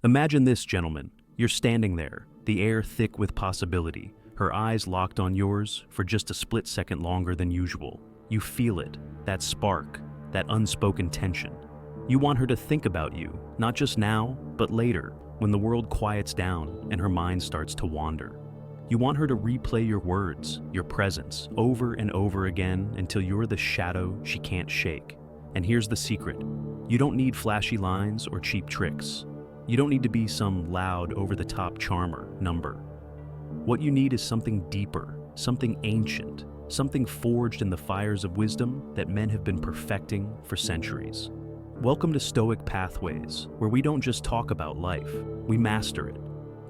Imagine this, gentlemen. You're standing there, the air thick with possibility, her eyes locked on yours for just a split second longer than usual. You feel it, that spark, that unspoken tension. You want her to think about you, not just now, but later, when the world quiets down and her mind starts to wander. You want her to replay your words, your presence, over and over again until you're the shadow she can't shake. And here's the secret. You don't need flashy lines or cheap tricks. You don't need to be some loud, over-the-top charmer number. What you need is something deeper, something ancient, something forged in the fires of wisdom that men have been perfecting for centuries. Welcome to Stoic Pathways, where we don't just talk about life, we master it.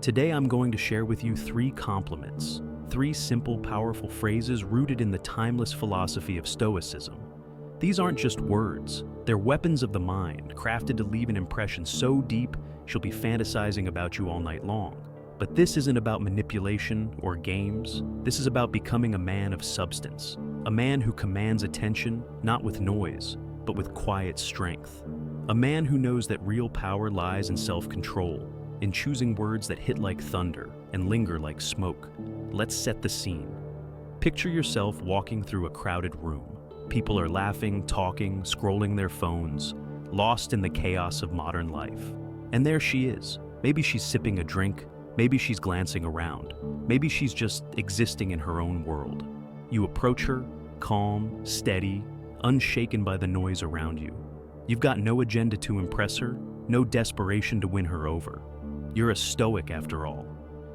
Today I'm going to share with you 3 compliments, 3 simple, powerful phrases rooted in the timeless philosophy of Stoicism. These aren't just words, they're weapons of the mind, crafted to leave an impression so deep she'll be fantasizing about you all night long. But this isn't about manipulation or games. This is about becoming a man of substance, a man who commands attention not with noise, but with quiet strength. A man who knows that real power lies in self-control, in choosing words that hit like thunder and linger like smoke. Let's set the scene. Picture yourself walking through a crowded room. People are laughing, talking, scrolling their phones, lost in the chaos of modern life. And there she is. Maybe she's sipping a drink, maybe she's glancing around, maybe she's just existing in her own world. You approach her, calm, steady, unshaken by the noise around you. You've got no agenda to impress her, no desperation to win her over. You're a Stoic after all.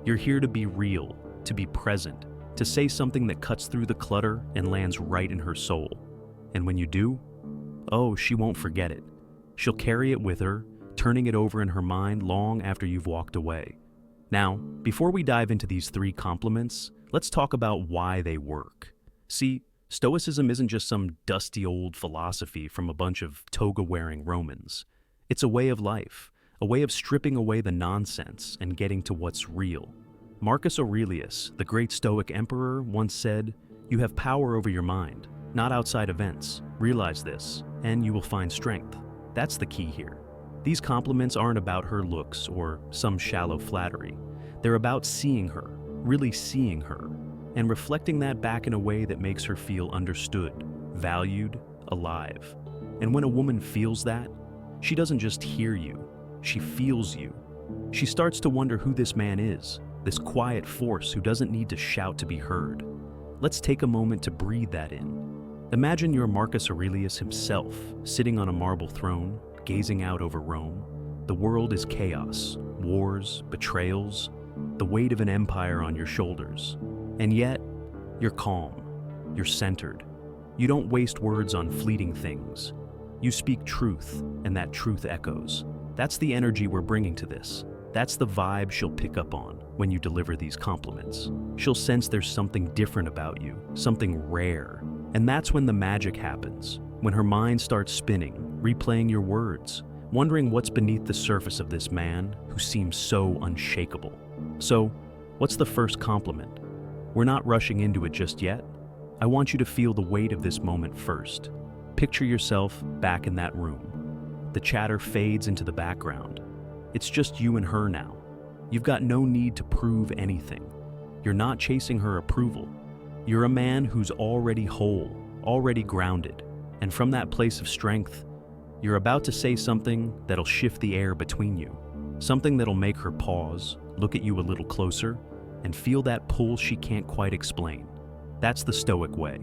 You're here to be real, to be present, to say something that cuts through the clutter and lands right in her soul. And when you do, oh, she won't forget it. She'll carry it with her, turning it over in her mind long after you've walked away. Now, before we dive into these 3 compliments, let's talk about why they work. See, Stoicism isn't just some dusty old philosophy from a bunch of toga-wearing Romans. It's a way of life, a way of stripping away the nonsense and getting to what's real. Marcus Aurelius, the great Stoic emperor, once said, "You have power over your mind, not outside events. Realize this, and you will find strength." That's the key here. These compliments aren't about her looks or some shallow flattery. They're about seeing her, really seeing her, and reflecting that back in a way that makes her feel understood, valued, alive. And when a woman feels that, she doesn't just hear you, she feels you. She starts to wonder who this man is, this quiet force who doesn't need to shout to be heard. Let's take a moment to breathe that in. Imagine you're Marcus Aurelius himself, sitting on a marble throne, gazing out over Rome. The world is chaos, wars, betrayals, the weight of an empire on your shoulders. And yet, you're calm, you're centered. You don't waste words on fleeting things. You speak truth, and that truth echoes. That's the energy we're bringing to this. That's the vibe she'll pick up on when you deliver these compliments. She'll sense there's something different about you, something rare. And that's when the magic happens, when her mind starts spinning, replaying your words, wondering what's beneath the surface of this man who seems so unshakable. So, what's the first compliment? We're not rushing into it just yet. I want you to feel the weight of this moment first. Picture yourself back in that room. The chatter fades into the background. It's just you and her now. You've got no need to prove anything. You're not chasing her approval. You're a man who's already whole, already grounded. And from that place of strength, you're about to say something that'll shift the air between you. Something that'll make her pause, look at you a little closer, and feel that pull she can't quite explain. That's the Stoic way.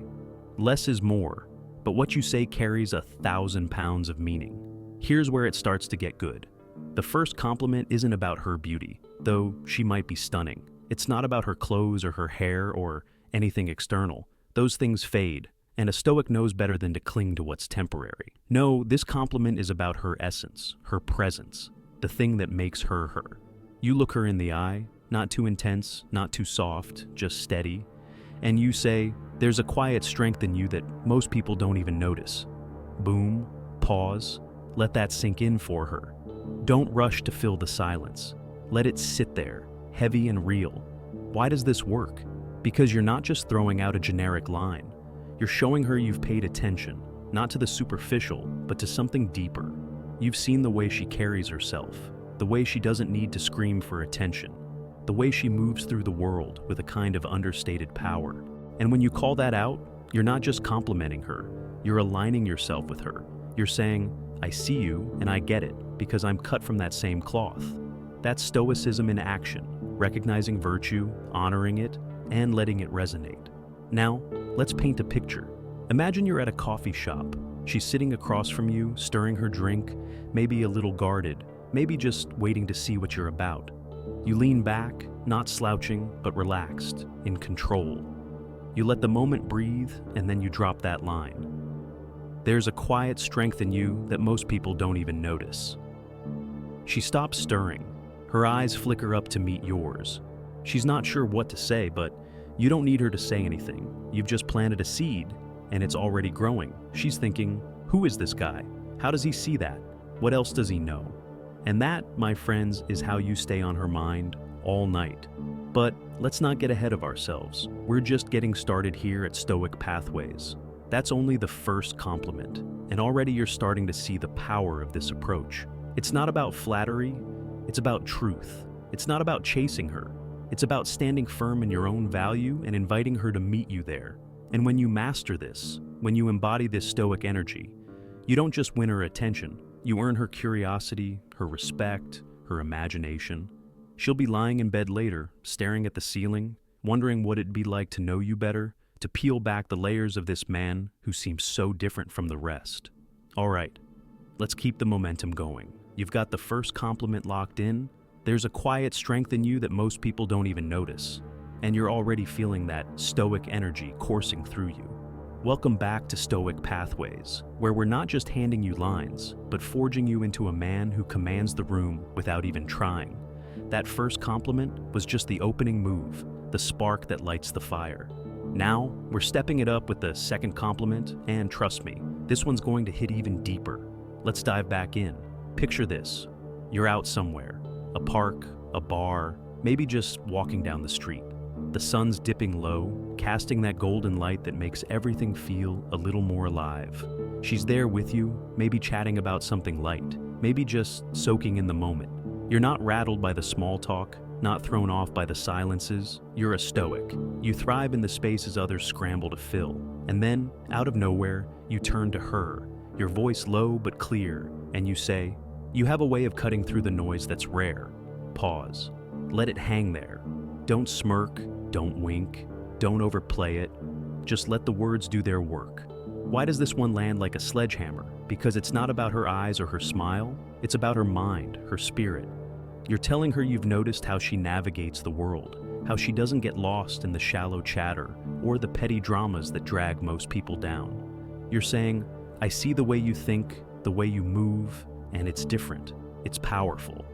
Less is more, but what you say carries 1,000 pounds of meaning. Here's where it starts to get good. The first compliment isn't about her beauty, though she might be stunning. It's not about her clothes or her hair or anything external. Those things fade, and a Stoic knows better than to cling to what's temporary. No, this compliment is about her essence, her presence, the thing that makes her her. You look her in the eye, not too intense, not too soft, just steady, and you say, "There's a quiet strength in you that most people don't even notice." Boom, pause, let that sink in for her. Don't rush to fill the silence. Let it sit there, heavy and real. Why does this work? Because you're not just throwing out a generic line. You're showing her you've paid attention, not to the superficial, but to something deeper. You've seen the way she carries herself, the way she doesn't need to scream for attention, the way she moves through the world with a kind of understated power. And when you call that out, you're not just complimenting her, you're aligning yourself with her. You're saying, I see you and I get it because I'm cut from that same cloth. That's Stoicism in action, recognizing virtue, honoring it, and letting it resonate. Now, let's paint a picture. Imagine you're at a coffee shop. She's sitting across from you, stirring her drink, maybe a little guarded, maybe just waiting to see what you're about. You lean back, not slouching, but relaxed, in control. You let the moment breathe, and then you drop that line. There's a quiet strength in you that most people don't even notice. She stops stirring. Her eyes flicker up to meet yours. She's not sure what to say, but you don't need her to say anything. You've just planted a seed, and it's already growing. She's thinking, who is this guy? How does he see that? What else does he know? And that, my friends, is how you stay on her mind all night. But let's not get ahead of ourselves. We're just getting started here at Stoic Pathways. That's only the first compliment, and already you're starting to see the power of this approach. It's not about flattery, it's about truth. It's not about chasing her. It's about standing firm in your own value and inviting her to meet you there. And when you master this, when you embody this Stoic energy, you don't just win her attention, you earn her curiosity, her respect, her imagination. She'll be lying in bed later, staring at the ceiling, wondering what it'd be like to know you better, to peel back the layers of this man who seems so different from the rest. All right, let's keep the momentum going. You've got the first compliment locked in. There's a quiet strength in you that most people don't even notice, and you're already feeling that Stoic energy coursing through you. Welcome back to Stoic Pathways, where we're not just handing you lines, but forging you into a man who commands the room without even trying. That first compliment was just the opening move, the spark that lights the fire. Now, we're stepping it up with the second compliment, and trust me, this one's going to hit even deeper. Let's dive back in. Picture this. You're out somewhere, a park, a bar, maybe just walking down the street. The sun's dipping low, casting that golden light that makes everything feel a little more alive. She's there with you, maybe chatting about something light, maybe just soaking in the moment. You're not rattled by the small talk, not thrown off by the silences. You're a Stoic. You thrive in the spaces others scramble to fill. And then, out of nowhere, you turn to her, your voice low but clear, and you say, you have a way of cutting through the noise that's rare. Pause. Let it hang there. Don't smirk, don't wink, don't overplay it. Just let the words do their work. Why does this one land like a sledgehammer? Because it's not about her eyes or her smile, it's about her mind, her spirit. You're telling her you've noticed how she navigates the world, how she doesn't get lost in the shallow chatter or the petty dramas that drag most people down. You're saying, I see the way you think, the way you move, and it's different. It's powerful.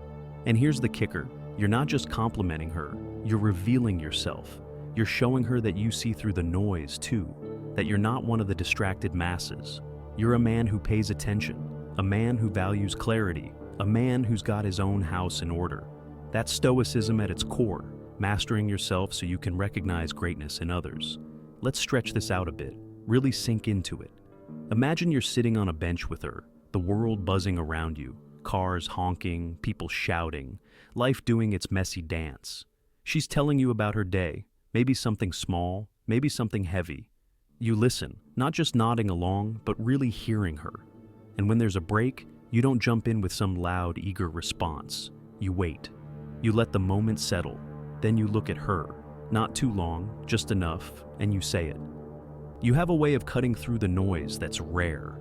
And here's the kicker. You're not just complimenting her, you're revealing yourself. You're showing her that you see through the noise too, that you're not one of the distracted masses. You're a man who pays attention, a man who values clarity, a man who's got his own house in order. That's Stoicism at its core, mastering yourself so you can recognize greatness in others. Let's stretch this out a bit, really sink into it. Imagine you're sitting on a bench with her, the world buzzing around you, cars honking, people shouting, life doing its messy dance. She's telling you about her day, maybe something small, maybe something heavy. You listen, not just nodding along, but really hearing her. And when there's a break, you don't jump in with some loud, eager response. You wait. You let the moment settle. Then you look at her. Not too long, just enough, and you say it. You have a way of cutting through the noise that's rare.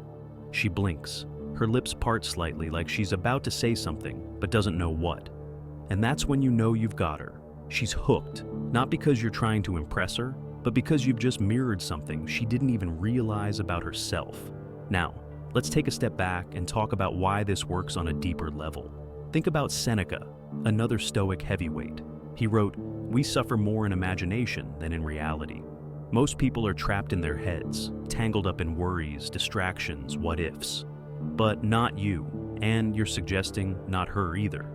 She blinks. Her lips part slightly like she's about to say something, but doesn't know what. And that's when you know you've got her. She's hooked, not because you're trying to impress her, but because you've just mirrored something she didn't even realize about herself. Now, let's take a step back and talk about why this works on a deeper level. Think about Seneca, another Stoic heavyweight. He wrote, "We suffer more in imagination than in reality." Most people are trapped in their heads, tangled up in worries, distractions, what-ifs. But not you, and you're suggesting not her either.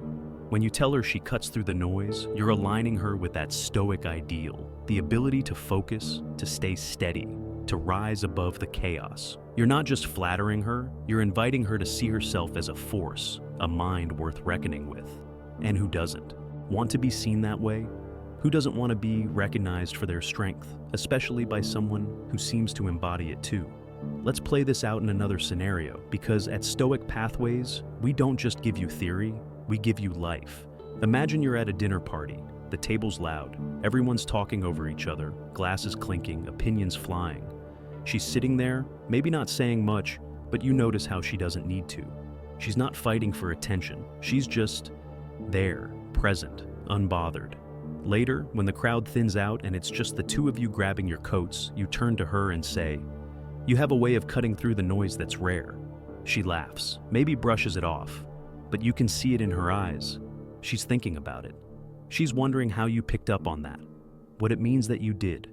When you tell her she cuts through the noise, you're aligning her with that Stoic ideal, the ability to focus, to stay steady, to rise above the chaos. You're not just flattering her, you're inviting her to see herself as a force, a mind worth reckoning with. and who doesn't. Want to be seen that way? Who doesn't want to be recognized for their strength, especially by someone who seems to embody it too? Let's play this out in another scenario, because at Stoic Pathways, we don't just give you theory, we give you life. Imagine you're at a dinner party. The table's loud, everyone's talking over each other, glasses clinking, opinions flying. She's sitting there, maybe not saying much, but you notice how she doesn't need to. She's not fighting for attention, she's just there, present, unbothered. Later, when the crowd thins out and it's just the two of you grabbing your coats, you turn to her and say, "You have a way of cutting through the noise that's rare." She laughs, maybe brushes it off, but you can see it in her eyes. She's thinking about it. She's wondering how you picked up on that, what it means that you did.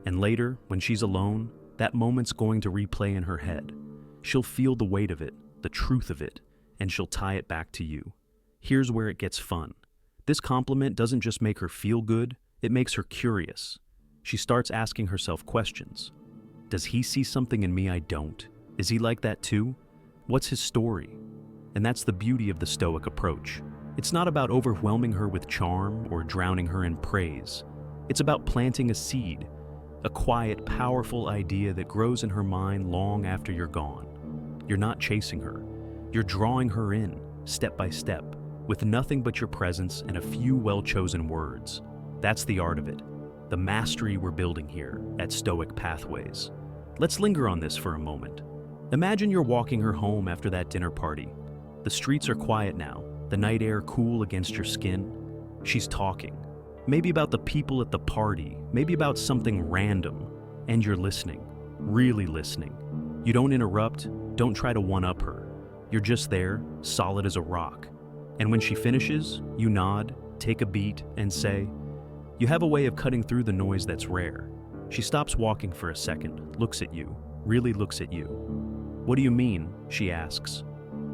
And later, when she's alone, that moment's going to replay in her head. She'll feel the weight of it, the truth of it, and she'll tie it back to you. Here's where it gets fun. This compliment doesn't just make her feel good, it makes her curious. She starts asking herself questions. Does he see something in me I don't? Is he like that too? What's his story? And that's the beauty of the Stoic approach. It's not about overwhelming her with charm or drowning her in praise. It's about planting a seed, a quiet, powerful idea that grows in her mind long after you're gone. You're not chasing her. You're drawing her in, step by step, with nothing but your presence and a few well-chosen words. That's the art of it, the mastery we're building here at Stoic Pathways. Let's linger on this for a moment. Imagine you're walking her home after that dinner party. The streets are quiet now, the night air cool against your skin. She's talking, maybe about the people at the party, maybe about something random, and you're listening, really listening. You don't interrupt, don't try to one-up her. You're just there, solid as a rock. And when she finishes, you nod, take a beat, and say, "You have a way of cutting through the noise that's rare." She stops walking for a second, looks at you, really looks at you. "What do you mean?" she asks.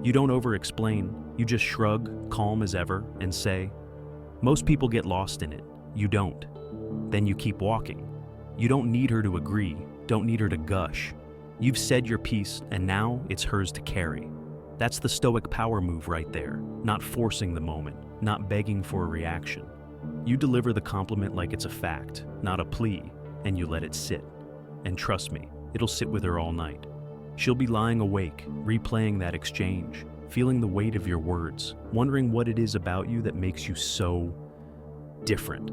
You don't over-explain, you just shrug, calm as ever, and say, "Most people get lost in it. You don't." Then you keep walking. You don't need her to agree, don't need her to gush. You've said your piece, and now it's hers to carry. That's the Stoic power move right there, not forcing the moment, not begging for a reaction. You deliver the compliment like it's a fact, not a plea, and you let it sit. And trust me, it'll sit with her all night. She'll be lying awake, replaying that exchange, feeling the weight of your words, wondering what it is about you that makes you so different.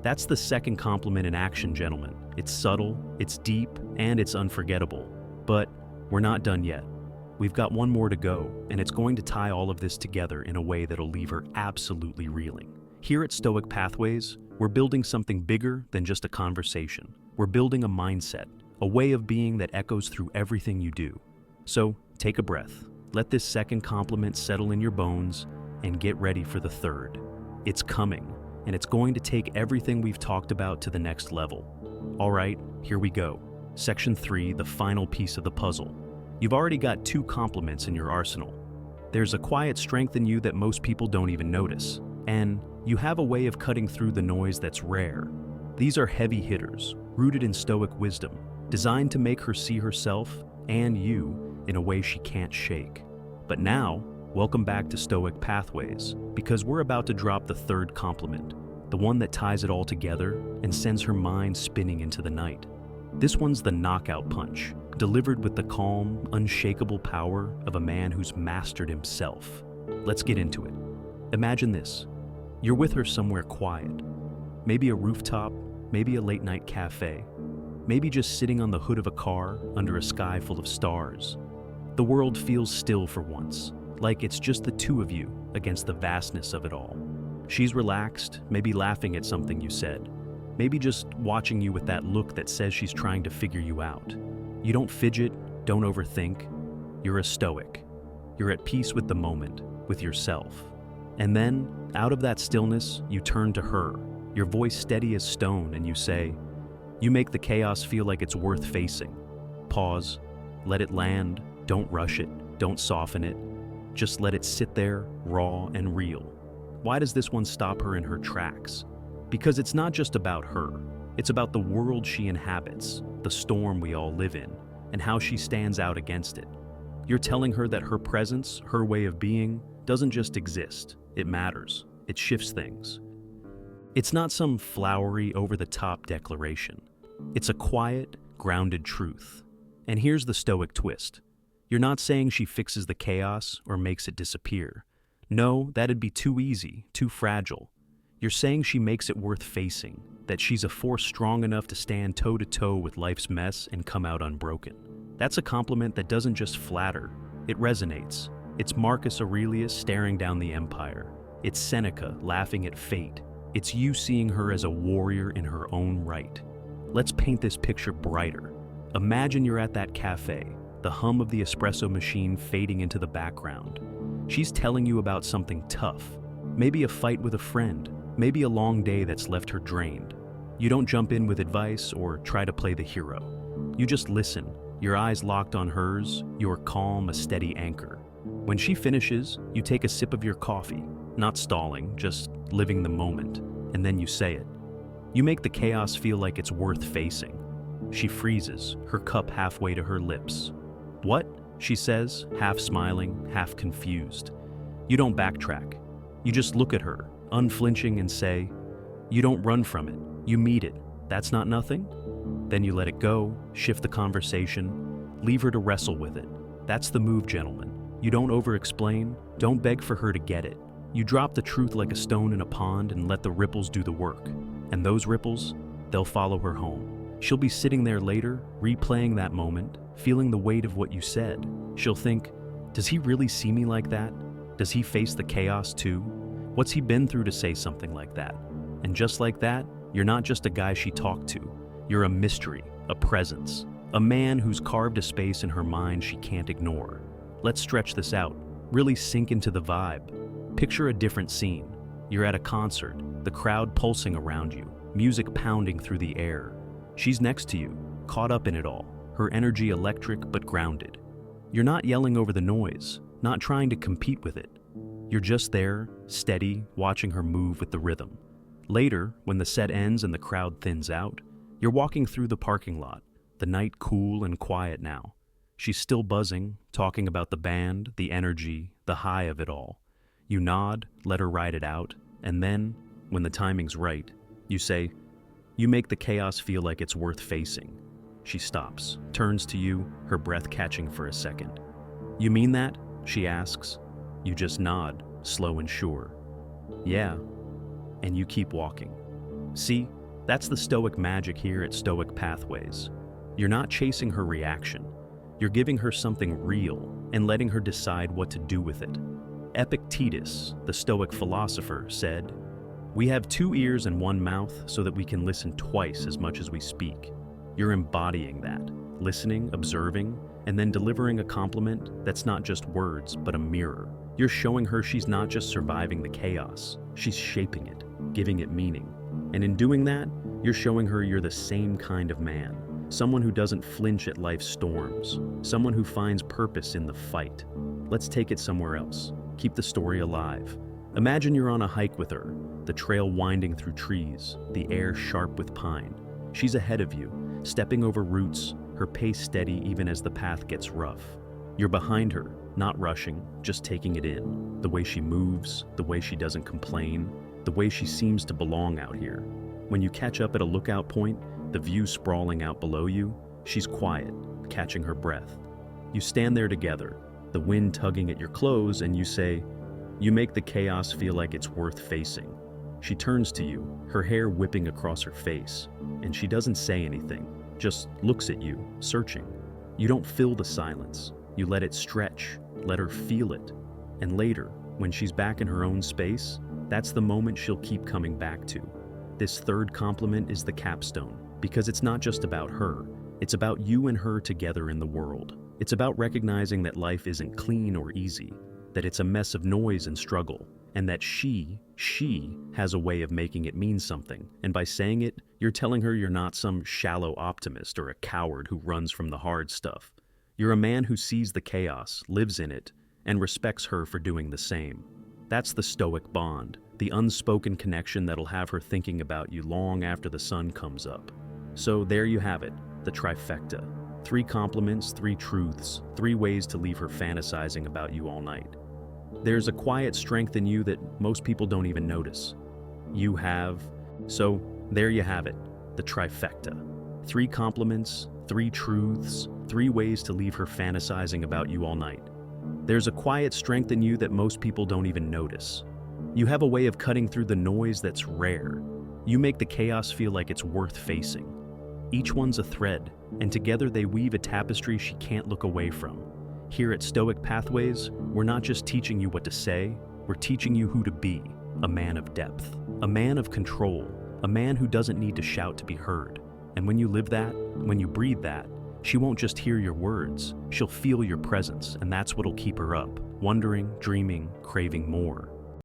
That's the second compliment in action, gentlemen. It's subtle, it's deep, and it's unforgettable. But we're not done yet. We've got one more to go, and it's going to tie all of this together in a way that'll leave her absolutely reeling. Here at Stoic Pathways, we're building something bigger than just a conversation. We're building a mindset, a way of being that echoes through everything you do. So, take a breath. Let this second compliment settle in your bones, and get ready for the third. It's coming, and it's going to take everything we've talked about to the next level. All right, here we go. Section 3, the final piece of the puzzle. You've already got 2 compliments in your arsenal. There's a quiet strength in you that most people don't even notice, and you have a way of cutting through the noise that's rare. These are heavy hitters, rooted in Stoic wisdom, designed to make her see herself and you in a way she can't shake. But now, welcome back to Stoic Pathways, because we're about to drop the third compliment, the one that ties it all together and sends her mind spinning into the night. This one's the knockout punch, delivered with the calm, unshakable power of a man who's mastered himself. Let's get into it. Imagine this. You're with her somewhere quiet. Maybe a rooftop, maybe a late-night cafe, maybe just sitting on the hood of a car under a sky full of stars. The world feels still for once, like it's just the two of you against the vastness of it all. She's relaxed, maybe laughing at something you said, maybe just watching you with that look that says she's trying to figure you out. You don't fidget, don't overthink. You're a Stoic. You're at peace with the moment, with yourself. And then, out of that stillness, you turn to her, your voice steady as stone, and you say, "You make the chaos feel like it's worth facing." Pause, let it land, don't rush it, don't soften it. Just let it sit there, raw and real. Why does this one stop her in her tracks? Because it's not just about her. It's about the world she inhabits, the storm we all live in, and how she stands out against it. You're telling her that her presence, her way of being, doesn't just exist, it matters. it shifts things. It's not some flowery, over-the-top declaration. It's a quiet, grounded truth. And here's the Stoic twist. You're not saying she fixes the chaos or makes it disappear. No, that'd be too easy, too fragile. You're saying she makes it worth facing, that she's a force strong enough to stand toe-to-toe with life's mess and come out unbroken. That's a compliment that doesn't just flatter, it resonates. It's Marcus Aurelius staring down the empire. It's Seneca laughing at fate. It's you seeing her as a warrior in her own right. Let's paint this picture brighter. Imagine you're at that cafe, the hum of the espresso machine fading into the background. She's telling you about something tough, maybe a fight with a friend, maybe a long day that's left her drained. You don't jump in with advice or try to play the hero. You just listen, your eyes locked on hers, your calm, a steady anchor. When she finishes, you take a sip of your coffee, not stalling, just living the moment, and then you say it. You make the chaos feel like it's worth facing. She freezes, her cup halfway to her lips. "What?" she says, half smiling, half confused. You don't backtrack. You just look at her, unflinching, and say, you don't run from it, you meet it. That's not nothing? Then you let it go, shift the conversation, leave her to wrestle with it. That's the move, gentlemen. You don't over-explain, don't beg for her to get it. You drop the truth like a stone in a pond and let the ripples do the work. And those ripples, they'll follow her home. She'll be sitting there later, replaying that moment, feeling the weight of what you said. She'll think, does he really see me like that? Does he face the chaos too? What's he been through to say something like that? And just like that, you're not just a guy she talked to. You're a mystery, a presence, a man who's carved a space in her mind she can't ignore. Let's stretch this out, really sink into the vibe. Picture a different scene. You're at a concert, the crowd pulsing around you, music pounding through the air. She's next to you, caught up in it all, her energy electric but grounded. You're not yelling over the noise, not trying to compete with it. You're just there, steady, watching her move with the rhythm. Later, when the set ends and the crowd thins out, you're walking through the parking lot, the night cool and quiet now. She's still buzzing, talking about the band, the energy, the high of it all. You nod, let her ride it out, and then, when the timing's right, you say, you make the chaos feel like it's worth facing. She stops, turns to you, her breath catching for a second. You mean that? She asks. You just nod, slow and sure. Yeah. And you keep walking. See, that's the Stoic magic here at Stoic Pathways. You're not chasing her reaction. You're giving her something real and letting her decide what to do with it. Epictetus, the Stoic philosopher, said, "We have 2 ears and 1 mouth so that we can listen twice as much as we speak." You're embodying that, listening, observing, and then delivering a compliment that's not just words, but a mirror. You're showing her she's not just surviving the chaos, she's shaping it, giving it meaning. And in doing that, you're showing her you're the same kind of man, someone who doesn't flinch at life's storms, someone who finds purpose in the fight. Let's take it somewhere else. Keep the story alive. Imagine you're on a hike with her, the trail winding through trees, the air sharp with pine. She's ahead of you, stepping over roots, her pace steady even as the path gets rough. You're behind her, not rushing, just taking it in. The way she moves, the way she doesn't complain, the way she seems to belong out here. When you catch up at a lookout point, the view sprawling out below you, she's quiet, catching her breath. You stand there together, the wind tugging at your clothes, and you say, you make the chaos feel like it's worth facing. She turns to you, her hair whipping across her face, and she doesn't say anything, just looks at you, searching. You don't fill the silence. You let it stretch, let her feel it. And later, when she's back in her own space, that's the moment she'll keep coming back to. This third compliment is the capstone, because it's not just about her, it's about you and her together in the world. It's about recognizing that life isn't clean or easy, that it's a mess of noise and struggle, and that she has a way of making it mean something. And by saying it, you're telling her you're not some shallow optimist or a coward who runs from the hard stuff. You're a man who sees the chaos, lives in it, and respects her for doing the same. That's the Stoic bond, the unspoken connection that'll have her thinking about you long after the sun comes up. So there you have it, the trifecta. 3 compliments, 3 truths, 3 ways to leave her fantasizing about you all night. There's a quiet strength in you that most people don't even notice. You have. So, there you have it, the trifecta. 3 compliments, 3 truths, 3 ways to leave her fantasizing about you all night. There's a quiet strength in you that most people don't even notice. You have a way of cutting through the noise that's rare. You make the chaos feel like it's worth facing. Each one's a thread, and together they weave a tapestry she can't look away from. Here at Stoic Pathways, we're not just teaching you what to say, we're teaching you who to be, a man of depth, a man of control, a man who doesn't need to shout to be heard. And when you live that, when you breathe that, she won't just hear your words, she'll feel your presence, and that's what'll keep her up, wondering, dreaming, craving more.